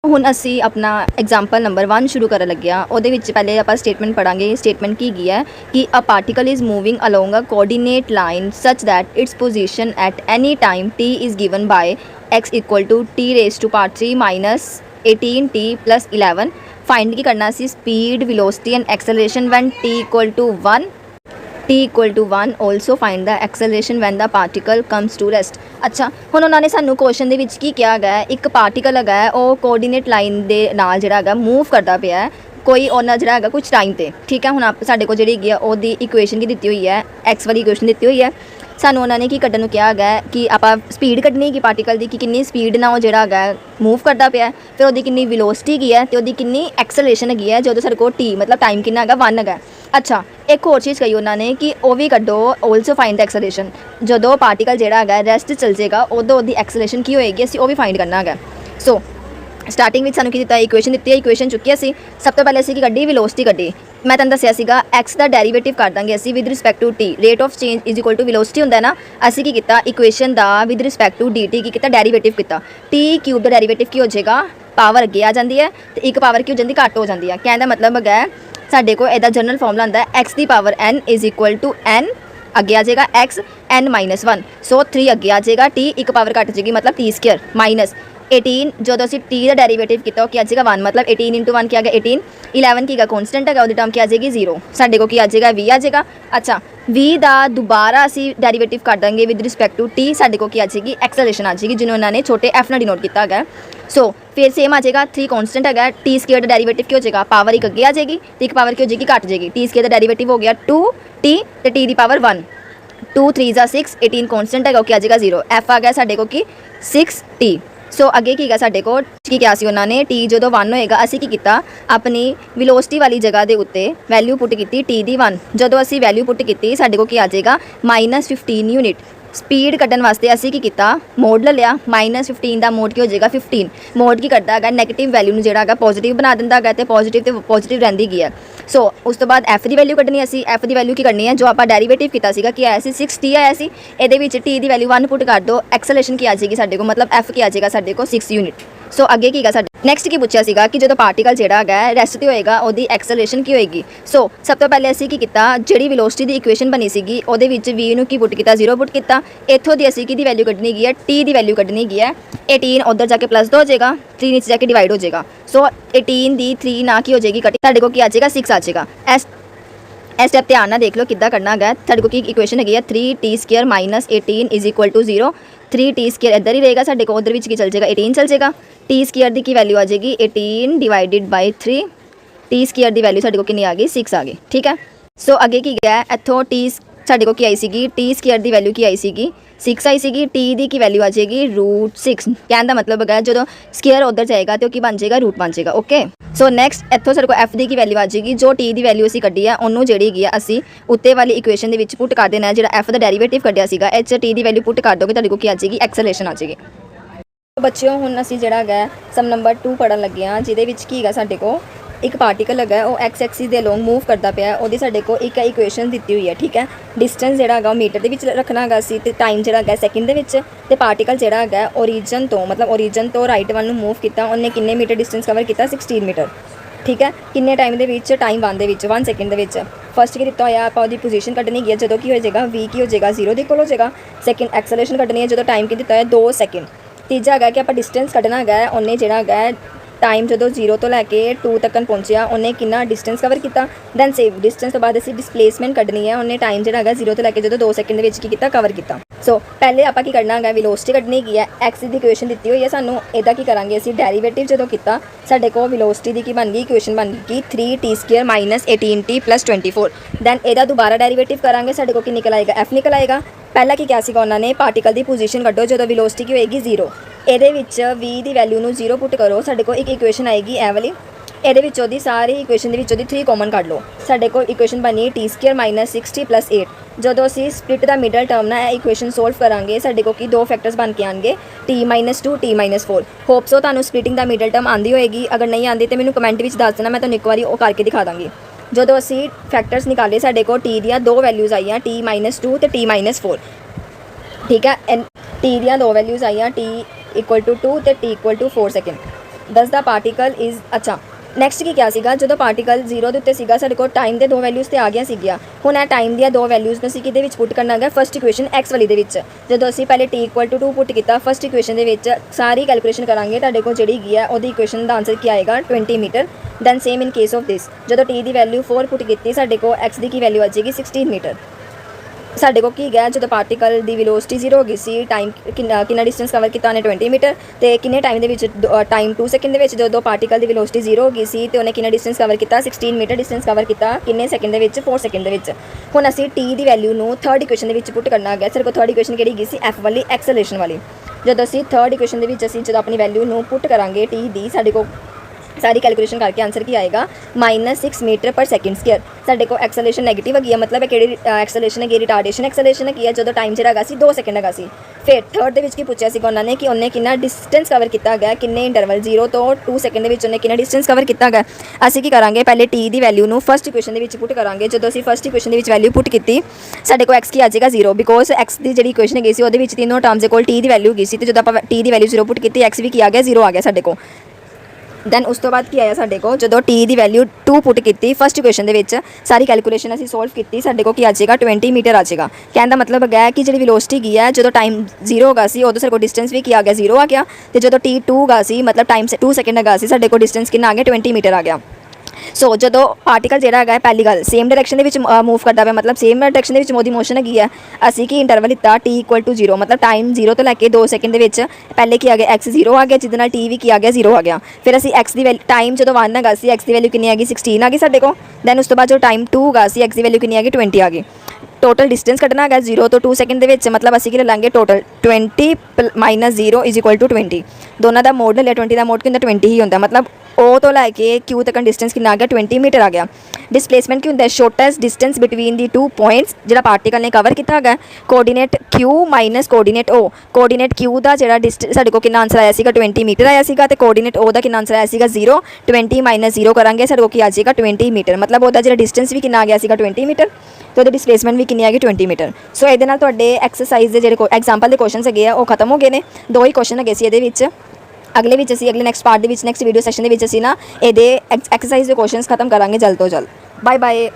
ਹੁਣ ਅਸੀਂ ਆਪਣਾ ਐਗਜ਼ਾਮਪਲ ਨੰਬਰ 1 ਸ਼ੁਰੂ ਕਰਨ ਲੱਗੇ ਹਾਂ। ਉਹਦੇ ਵਿੱਚ ਪਹਿਲੇ ਆਪਾਂ ਸਟੇਟਮੈਂਟ ਪੜਾਂਗੇ। ਸਟੇਟਮੈਂਟ ਕੀ ਹੈਗੀ ਹੈ ਕਿ a particle is moving along a coordinate line such that its position at any time t is given by x equal to t raise to power 3 minus 18t plus 11। Find ਕੀ ਕਰਨਾ ਸੀ? Speed, velocity and acceleration when t equal to 1 t equal to 1 also find the acceleration when the particle comes to rest। अच्छा ਹੁਣ ਉਹਨਾਂ ਨੇ ਸਾਨੂੰ question ਦੇ ਵਿੱਚ ਕੀ ਕਿਹਾ ਗਿਆ ਹੈ, ਇੱਕ ਪਾਰਟੀਕਲ ਹੈਗਾ ਹੈ ਉਹ ਕੋਆਰਡੀਨੇਟ ਲਾਈਨ ਦੇ ਨਾਲ ਜਿਹੜਾ ਹੈਗਾ ਮੂਵ ਕਰਦਾ ਪਿਆ ਹੈ ਕੋਈ ਉਹਨਾਂ ਜਿਹੜਾ ਹੈਗਾ ਕੁਝ ਟਾਈਮ ਤੇ। ਠੀਕ ਹੈ, ਹੁਣ ਸਾਡੇ ਕੋਲ ਜਿਹੜੀ ਹੈਗੀ ਆ ਉਹਦੀ ਇਕੁਏਸ਼ਨ ਕੀ ਦਿੱਤੀ ਹੋਈ ਹੈ, ਐਕਸ ਵਾਲੀ ਇਕੁਏਸ਼ਨ ਦਿੱਤੀ ਹੋਈ ਹੈ। ਸਾਨੂੰ ਉਹਨਾਂ ਨੇ ਕੀ ਕੱਢਣ ਨੂੰ ਕਿਹਾ ਹੈਗਾ ਕਿ ਆਪਾਂ ਸਪੀਡ ਕੱਢਣੀ ਕਿ ਪਾਰਟੀਕਲ ਦੀ, ਕਿ ਕਿੰਨੀ ਸਪੀਡ ਨਾਲ ਉਹ ਜਿਹੜਾ ਹੈਗਾ ਮੂਵ ਕਰਦਾ ਪਿਆ, ਫਿਰ ਉਹਦੀ ਕਿੰਨੀ ਵੈਲੋਸਿਟੀ ਕੀ ਹੈ ਤੇ ਉਹਦੀ ਕਿੰਨੀ ਐਕਸਲਰੇਸ਼ਨ ਹੈਗੀ ਹੈ ਜਦੋਂ ਸਾਡੇ ਕੋਲ ਟੀ ਮਤਲਬ ਟਾਈਮ ਕਿੰਨਾ ਹੈਗਾ 1 ਹੈਗਾ। अच्छा एक होर चीज़ कही उन्होंने कि वह भी कड्डो ऑल्सो फाइंड द एक्सलेशन। जो पार्टिकल जोड़ा है रेस्ट चल जाएगा उदों उसकी एक्सलेशन की होएगी असी वो भी फाइंड करना है। सो स्टार्टिंग में सानू की दिता इक्वेशन दी है, इक्वेशन चुकी असी सब तो पहले असी की कड्डी वेलोसिटी कड्डी। मैं तुहानूं दस्सिया सीगा एक्स का डेरीवेटिव कर देंगे असी with respect to T, rate of change is equal to velocity होंदा है ना। असी की किया इक्वेशन का with respect to D T की किया डेरीवेटिव किया। टी क्यूब का डेरीवेटिव की हो जाएगा, पावर अगे आ जाती है तो एक पावर की हो जाती घट हो जाती है। कहने का मतलब है साढ़े को यदा जनरल फॉर्मूला आता है एक्स की power n is equal to n अगे आ जाएगा एक्स n माइनस 1। सो 3 अगे आ जाएगा टी एक पावर घट जाएगी मतलब टी स्क्वायर माइनस 18 जो असी टी का डेरीवेटिव किया कि आ जाएगा 1 मतलब 18 इंटू 1 क्या आ गया 18। 11 की कॉन्सटेंट है वो टर्म क्या आ जाएगी 0। साढ़े को आ जाएगा v आ जाएगा। अच्छा v का दोबारा असी डेरीवेटिव कर देंगे विद रिस्पैक्ट टू टी, साढ़े को आ जाएगी एक्सलेशन आ जाएगी जिन्होंने उन्होंने छोटे एफ ने डिनोट किया है। सो फिर सेम आ जाएगा 3 कॉन्सटेंट है टी स्क्वायर का डेरीवेटिव की हो जाएगा, पावर एक अगे आ जाएगी तो एक पावर की हो जाएगी घट जाएगी। टी स्क्वायर का डेरीवेटिव हो गया 2t तो टी की पावर 1, 2 3 जा 6, 18 कॉन्सटेंट है क्या आ जाएगा 0। एफ आ गया साढ़े को कि 6t। सो अगे की साढ़े को की क्या सी उन्होंने टी जो 1 होएगा असी की किया अपनी वेलोसिटी वाली जगह के उत्ते वैल्यू पुट की टी दी 1। जो असी वैल्यू पुट की साढ़े को आ जाएगा -15 यूनिट। स्पीड कड्ढन वास्ते असी की किया मोड ले लिया, -15 का मोड की हो जाएगा 15। मोड की करता है नैगेटिव वैल्यू में जोड़ा पॉजिटिव बना दिंदा है तो पॉजिटिव तो पॉजिटिव रही है। सो उस तो बाद एफ की वैल्यू कड्ढनी असी, एफ की वैल्यू की करनी है जो आप डेरीवेटिव किया कि आया 6t आया सी, ये टी की वैल्यू 1 पुट कर दो, एक्सलेशन की आ जाएगी साढ़े को मतलब एफ की आ जाएगा साढ़े को 6 यूनिट। सो अगे की नैक्सट की पूछा सीगा कि जो पार्टिकल जोड़ा है रेस्ट तो होएगा उसकी एक्सलेशन की होएगी। सो सब तो पहले असी की किया जी वेलोसिटी की इक्वेशन बनी सी वो वी नू की पुट किया 0 पुट किया। इतों की असी की वैल्यू कड्ढनी है टी की वैल्यू कड्ढनी है 18 उधर जाके प्लस 2 हो जाएगा, 3 नीचे जाके डिवाइड हो जाएगा। सो 18 की 3 ना की हो जाएगी कटी साढ़े को आ जाएगा 6 आ जाएगा। एस स्टेप ध्यान ना देख लो कि करना है। साढ़े को इक्वेशन है 3t square minus 18 is equal to 0। 3t square इधर ही रहेगा साढ़े को उधर की चल जाएगा 18 चल जाएगा। टी स्क्वायर की वैल्यू आ जाएगी 18 डिवाइडेड बाय 3। टी स्क्वायर की वैल्यू साढ़े को कितनी आ गई 6 आ गई। ठीक है, सो अगे की गया इतों टी साढ़े को आई सी टी स्क्वायर की वैल्यू की आई सी 6 आई सी, टी की वैल्यू आ जाएगी √6। कहने का मतलब है जो स्क्वायर उधर जाएगा तो बन जाएगा रूट बन जाएगा। ओके, सो नैक्सट इतों साढ़े को एफ की वैल्यू आ जाएगी जो टी की वैल्यू असी कड्ढी है उन्होंने जी असी उत्ते वाली इक्वेशन के पुट कर देना जो एफ का डेरीवेटिव कड्ढिया सीगा इस टी की वैल्यू पुट कर दोगे तो आ जाएगी एक्सलेशन आ जाएगी। बच्चों हुण असी जिहड़ा है सम नंबर 2 पढ़न लगे हाँ जिहदे की है साढ़े को एक पार्टिकल है वो एक्स एक्सिस के अलोंग मूव करता पाया वो साढ़े को एक इक्वेशन दी हुई है। ठीक है, डिस्टेंस जोड़ा है मीटर के रखना है तो टाइम जोड़ा है सैकेंड के पार्टिकल जोड़ा है ओरीजन तो मतलब ओरीजन तो राइट वाल मूव किया उन्हें किन्ने मीटर डिस्टेंस कवर किया 16 मीटर। ठीक है, किन्ने टाइम के टाइम 1 सैकेंड के फस्ट की दिता होया आप पोजीशन कड्ढनी है जो कि हो जाएगा वी की हो जाएगा 0 के कोल हो जाएगा। सैकेंड एक्सलेशन कड्ढनी है जो टाइम की दिता है 2 सैकेंड। तीजा है कि आप डिस्टेंस कड्ढना है उन्हें जोड़ा है टाइम जो 0 तो लैके 2 तक पहुँचा उन्हें कितना डिस्टेंस कवर किया। दैन सेव डिस्टेंस तो बाद असी डिस्प्लेसमेंट कड्ढनी है उन्हें टाइम जो है 0 तो लैके जो 2 सैकेंड की कवर किया। सो पहले आप करना है वेलोसिटी कड्ढनी की है, एक्स की इक्वेशन दी हुई है सानू इदा की करांगे असी डेरीवेटिव जो किया साढ़े को वेलोसिटी की बन गई इक्वेशन बन गई 3t square minus 18t plus 24। Then एदा दोबारा डेरीवेटिव करांगे साढ़े को निकल आएगा एफ निकल आएगा। पहला की क्या सीगा उन्होंने पार्टिकल की पोजीशन कड्ढो जो वेलोसिटी की होएगी 0, ये वी की वैल्यू में 0 पुट करो साढ़े को एक इक्वेशन आएगी ए वाली ये सारी इक्वेशन के 3 कॉमन कढ़ लो साढ़े को इक्वेशन बनी T square minus 6t plus 8। जो असी स्प्लिट का मिडल टर्म ना इक्वेशन सोल्व करांगे साढ़े को 2 फैक्टर्स बन के आएंगे t-2 t-4। होप सो तुहानू स्प्लिटिंग का मिडल टर्म आती होएगी, अगर नहीं आती तो मैंने कमेंट में दस देना मैं तुहानू एक बार करके दिखा दूँगी। जो असी फैक्टर्स निकाले साढ़े को टी दी 2 वैल्यूज़ आई t-2 तो t-4। ठीक है, टी दी 2 वैल्यूज़ आई t इक्वल टू 2 तो t इक्वल टू 4 सैकेंड। ਦਸ ਦਾ ਪਾਰਟੀਕਲ ਇਜ਼ ਅੱਛਾ ਨੈਕਸਟ ਕੀ ਕਿਹਾ ਸੀਗਾ, ਜਦੋਂ ਪਾਰਟੀਕਲ 0 ਦੇ ਉੱਤੇ ਸੀਗਾ ਸਾਡੇ ਕੋਲ ਟਾਈਮ ਦੇ ਦੋ ਵੈਲਿਊਜ਼ ਤੇ ਆ ਗਿਆ ਸੀਗੀਆਂ। ਹੁਣ ਇਹ ਟਾਈਮ ਦੀਆਂ ਦੋ ਵੈਲਿਊਜ਼ ਨੂੰ ਅਸੀਂ ਕਿਹਦੇ ਵਿੱਚ ਪੁੱਟ ਕਰਨਾ ਹੈਗਾ, ਫਸਟ ਇਕੁਏਸ਼ਨ x ਵਾਲੀ ਦੇ ਵਿੱਚ। ਜਦੋਂ ਅਸੀਂ ਪਹਿਲੇ t = 2 ਪੁੱਟ ਕੀਤਾ ਫਸਟ ਇਕੁਏਸ਼ਨ ਦੇ ਵਿੱਚ, ਸਾਰੀ ਕੈਲਕੂਲੇਸ਼ਨ ਕਰਾਂਗੇ ਤੁਹਾਡੇ ਕੋਲ ਜਿਹੜੀ ਹੈਗੀ ਹੈ ਉਹਦੀ ਇਕੁਏਸ਼ਨ ਦਾ ਆਨਸਰ ਕੀ ਆਏਗਾ 20 meter. Then same in case of this, ਜਦੋਂ t ਦੀ ਵੈਲਿਊ 4 ਪੁੱਟ ਕੀਤੀ ਸਾਡੇ ਕੋਲ x ਦੀ ਕੀ ਵੈਲਿਊ ਆ ਜਾਏਗੀ 16 ਮੀਟਰ। ਸਾਡੇ ਕੋਲ ਕੀ ਗਿਆ, ਜਦੋਂ ਪਾਰਟੀਕਲ ਦੀ ਵੈਲੋਸਿਟੀ 0 ਹੋ ਗਈ ਸੀ, ਟਾਈਮ ਕਿੰਨਾ ਡਿਸਟੈਂਸ ਕਵਰ ਕੀਤਾ ਉਹਨੇ 20 ਮੀਟਰ, ਤੇ ਕਿੰਨੇ ਟਾਈਮ ਦੇ ਵਿੱਚ ਟਾਈਮ 2 ਸੈਕਿੰਡ ਦੇ ਵਿੱਚ ਜਦੋਂ ਪਾਰਟੀਕਲ ਦੀ ਵੈਲੋਸਿਟੀ 0 ਹੋ ਗਈ ਸੀ ਤੇ ਉਹਨੇ ਕਿੰਨਾ ਡਿਸਟੈਂਸ ਕਵਰ ਕੀਤਾ 16 ਮੀਟਰ ਡਿਸਟੈਂਸ ਕਵਰ ਕੀਤਾ ਕਿੰਨੇ ਸੈਕਿੰਡ ਦੇ ਵਿੱਚ 4 ਸੈਕਿੰਡ ਦੇ ਵਿੱਚ। ਹੁਣ ਅਸੀਂ t ਦੀ ਵੈਲਿਊ ਨੂੰ ਥਰਡ ਇਕੁਏਸ਼ਨ ਦੇ ਵਿੱਚ ਪੁੱਟ ਕਰਨਾ ਹੈਗਾ। ਸਾਡੇ ਕੋਲ ਥਰਡ ਇਕੁਏਸ਼ਨ ਕਿਹੜੀ ਗਈ ਸੀ f ਵਾਲੀ ਐਕਸਲਰੇਸ਼ਨ ਵਾਲੀ। ਜਦੋਂ ਅਸੀਂ ਥਰਡ ਇਕੁਏਸ਼ਨ ਦੇ ਵਿੱਚ ਅਸੀਂ ਜਦੋਂ ਆਪਣੀ ਵੈਲਿਊ ਨੂੰ ਪੁੱਟ ਕਰਾਂਗੇ t ਦੀ, ਸਾਡੇ ਕੋਲ ਸਾਰੀ ਕੈਲਕੂਲੇਸ਼ਨ ਕਰਕੇ ਆਨਸਰ ਕੀ ਆਏਗਾ -6 ਮੀਟਰ ਪਰ ਸੈਕਿੰਡ ਸਕੁਅਰ। ਸਾਡੇ ਕੋਲ ਐਕਸਲਰੇਸ਼ਨ ਨੈਗੇਟਿਵ ਹੈਗੀ ਹੈ, ਮਤਲਬ ਕਿਹੜੀ ਐਕਸਲਰੇਸ਼ਨ ਹੈਗੀ, ਰਿਟਾਰਡੇਸ਼ਨ ਐਕਸਲਰੇਸ਼ਨ ਹੈਗੀ ਹੈ ਜਦੋਂ ਟਾਈਮ ਜਿਹੜਾ ਹੈਗਾ ਸੀ 2 ਸੈਕਿੰਡ ਹੈਗਾ ਸੀ। ਫਿਰ ਥਰਡ ਦੇ ਵਿੱਚ ਕੀ ਪੁੱਛਿਆ ਸੀਗਾ ਉਹਨਾਂ ਨੇ ਕਿ ਉਹਨੇ ਕਿੰਨਾ ਡਿਸਟੈਂਸ ਕਵਰ ਕੀਤਾ ਗਿਆ, ਕਿੰਨੇ ਇੰਟਰਵਲ 0 ਤੋਂ 2 ਸੈਕਿੰਡ ਦੇ ਵਿੱਚ ਉਹਨੇ ਕਿੰਨਾ ਡਿਸਟੈਂਸ ਕਵਰ ਕੀਤਾ ਗਿਆ। ਅਸੀਂ ਕੀ ਕਰਾਂਗੇ, ਪਹਿਲੇ t ਦੀ ਵੈਲਿਊ ਨੂੰ ਫਸਟ ਇਕੁਏਸ਼ਨ ਦੇ ਵਿੱਚ ਪੁੱਟ ਕਰਾਂਗੇ। ਜਦੋਂ ਅਸੀਂ ਫਸਟ ਇਕੁਏਸ਼ਨ ਦੇ ਵਿੱਚ ਵੈਲਿਊ ਪੁੱਟ ਕੀਤੀ ਸਾਡੇ ਕੋਲ x ਕੀ ਆ ਜਾਏਗਾ 0, ਬਿਕੋਜ਼ x ਦੀ ਜਿਹੜੀ ਇਕੁਏਸ਼ਨ ਹੈਗੀ ਸੀ ਉਹਦੇ ਵਿੱਚ ਤਿੰਨੋਂ ਟਰਮਸ ਦੇ ਕੋਲ t ਦੀ ਵੈਲਿਊ ਗਈ ਸੀ, ਤੇ ਜਦੋਂ ਆਪਾਂ t ਦੀ ਵੈਲਿਊ 0 ਪੁੱਟ ਕੀਤੀ x ਵੀ ਕੀ ਆ ਗਿਆ 0 ਆ ਗਿਆ ਸਾਡੇ ਕੋਲ। ਦੈਨ ਉਸ ਤੋਂ ਬਾਅਦ ਕੀ ਆਇਆ ਸਾਡੇ ਕੋਲ, ਜਦੋਂ t ਦੀ ਵੈਲਿਊ 2 ਪੁੱਟ ਕੀਤੀ ਫਸਟ ਇਕੁਏਸ਼ਨ ਦੇ ਵਿੱਚ, ਸਾਰੀ ਕੈਲਕੂਲੇਸ਼ਨ ਅਸੀਂ ਸੋਲਵ ਕੀਤੀ, ਸਾਡੇ ਕੋਲ ਕੀ ਆ ਜਾਏਗਾ 20 ਮੀਟਰ ਆ ਜਾਏਗਾ। ਕਹਿਣ ਦਾ ਮਤਲਬ ਹੈਗਾ ਕਿ ਜਿਹੜੀ ਵੈਲੋਸਿਟੀ ਕੀ ਹੈ ਜਦੋਂ ਟਾਈਮ 0 ਹੋਗਾ ਸੀ ਉਦੋਂ ਸਾਡੇ ਕੋਲ ਡਿਸਟੈਂਸ ਵੀ ਕੀ ਆ ਗਿਆ 0 ਆ ਗਿਆ, ਤੇ ਜਦੋਂ t 2 ਗਾ ਸੀ ਮਤਲਬ ਟਾਈਮ 2 ਸੈਕਿੰਡ ਹੈਗਾ ਸੀ ਸਾਡੇ ਕੋਲ ਡਿਸਟੈਂਸ ਕਿੰਨਾ ਆ ਗਿਆ 20 ਮੀਟਰ ਆ ਗਿਆ। ਸੋ ਜਦੋਂ ਪਾਰਟੀਕਲ ਜਿਹੜਾ ਹੈਗਾ ਪਹਿਲੀ ਗੱਲ ਸੇਮ ਡਾਇਰੈਕਸ਼ਨ ਦੇ ਵਿੱਚ ਮੂਵ ਕਰਦਾ ਪਿਆ, ਮਤਲਬ ਸੇਮ ਡਾਇਰੈਕਸ਼ਨ ਦੇ ਵਿੱਚ ਉਹਦੀ ਮੋਸ਼ਨ ਹੈਗੀ ਹੈ। ਅਸੀਂ ਕੀ ਇੰਟਰਵਲ ਲਿੱਤਾ t = 0, ਮਤਲਬ ਟਾਈਮ 0 ਤੋਂ ਲੈ ਕੇ 2 ਸੈਕਿੰਡ ਦੇ ਵਿੱਚ ਪਹਿਲੇ ਕੀ ਆ ਗਿਆ x 0 ਆ ਗਿਆ, ਜਿਹਦੇ ਨਾਲ t ਵੀ ਕੀ ਆ ਗਿਆ 0 ਆ ਗਿਆ। ਫਿਰ ਅਸੀਂ x ਦੀ ਵੈਲਿਊ ਟਾਈਮ ਜਦੋਂ 1 ਹੈਗਾ ਸੀ x ਦੀ ਵੈਲਿਊ ਕਿੰਨੀ ਆ ਗਈ 16 ਆ ਗਈ ਸਾਡੇ ਕੋਲ। ਦੈਨ ਉਸ ਤੋਂ ਬਾਅਦ ਜੋ ਟਾਈਮ 2 ਹੈਗਾ ਸੀ x ਦੀ ਵੈਲਿਊ ਕਿੰਨੀ ਆ ਗਈ 20 ਆ ਗਈ। ਟੋਟਲ ਡਿਸਟੈਂਸ ਕੱਢਣਾ ਹੈਗਾ 0 ਤੋਂ 2 ਸੈਕਿੰਡ ਦੇ ਵਿੱਚ, ਮਤਲਬ ਅਸੀਂ ਕੀ ਲੈ ਲਾਂਗੇ ਟੋਟਲ 20 - 0 = 20। ਦੋਨਾਂ ਦਾ ਮੋਡ ਲੈ ਲਿਆ, 20 ਦਾ ਮੋਡ ਕਿੰਨਾ 20 ਹੀ ਹੁੰਦਾ, ਮਤਲਬ O ਤੋਂ ਲੈ ਕੇ Q ਤੱਕ ਡਿਸਟੈਂਸ ਕਿੰਨਾ ਆ ਗਿਆ 20 ਮੀਟਰ ਆ ਗਿਆ। ਡਿਸਪਲੇਸਮੈਂਟ ਕੀ ਹੁੰਦਾ, ਸ਼ੋਰਟੈਸਟ ਡਿਸਟੈਂਸ ਬਿਟਵੀਨ ਦੀ 2 ਪੁਆਇੰਟਸ ਜਿਹੜਾ ਪਾਰਟੀਕਲ ਨੇ ਕਵਰ ਕੀਤਾ ਹੈਗਾ। Coordinate Q - coordinate O, coordinate Q ਦਾ ਜਿਹੜਾ ਸਾਡੇ ਕੋਲ ਕਿੰਨਾ ਆਨਸਰ ਆਇਆ ਸੀਗਾ 20 ਮੀਟਰ ਆਇਆ ਸੀਗਾ, ਤੇ ਕੋਆਰਡੀਨੇਟ O ਦਾ ਕਿੰਨਾ ਆਨਸਰ ਆਇਆ ਸੀਗਾ 0। 20 - 0 ਕਰਾਂਗੇ ਸਾਡੇ ਕੋਲ ਕੀ ਆ ਜਾਏਗਾ 20 ਮੀਟਰ, ਮਤਲਬ ਉਹਦਾ ਜਿਹੜਾ ਡਿਸਟੈਂਸ ਵੀ ਕਿੰਨਾ ਆ ਗਿਆ ਸੀਗਾ 20 ਮੀਟਰ, ਤੇ ਉਹਦੀ ਡਿਸਪਲੇਸਮੈਂਟ ਵੀ ਕਿੰਨੀ ਆ ਗਈ 20 ਮੀਟਰ। ਸੋ ਇਹਦੇ ਨਾਲ ਤੁਹਾਡੇ ਐਕਸਰਸਾਈਜ਼ ਦੇ ਜਿਹੜੇ ਐਗਜ਼ਾਮਪਲ ਦੇ ਕੁਐਸਚਨਸ ਹੈਗੇ ਆ ਉਹ ਖਤਮ ਹੋ ਗਏ ਨੇ। 2 ਹੀ ਕੁਐਸਚਨ ਹੈਗੇ ਸੀ ਇਹਦੇ ਵਿੱਚ। ਅਗਲੇ ਵਿੱਚ ਅਸੀਂ ਅਗਲੇ ਨੈਕਸਟ ਪਾਰਟ ਦੇ ਵਿੱਚ ਨੈਕਸਟ ਵੀਡੀਓ ਸੈਸ਼ਨ ਦੇ ਵਿੱਚ ਅਸੀਂ ਨਾ ਇਹਦੇ ਐਕਸਰਸਾਈਜ਼ ਦੇ ਕੁਐਸਚਨਸ ਖਤਮ ਕਰਾਂਗੇ ਜਲਦ ਤੋਂ ਜਲਦ। Bye bye.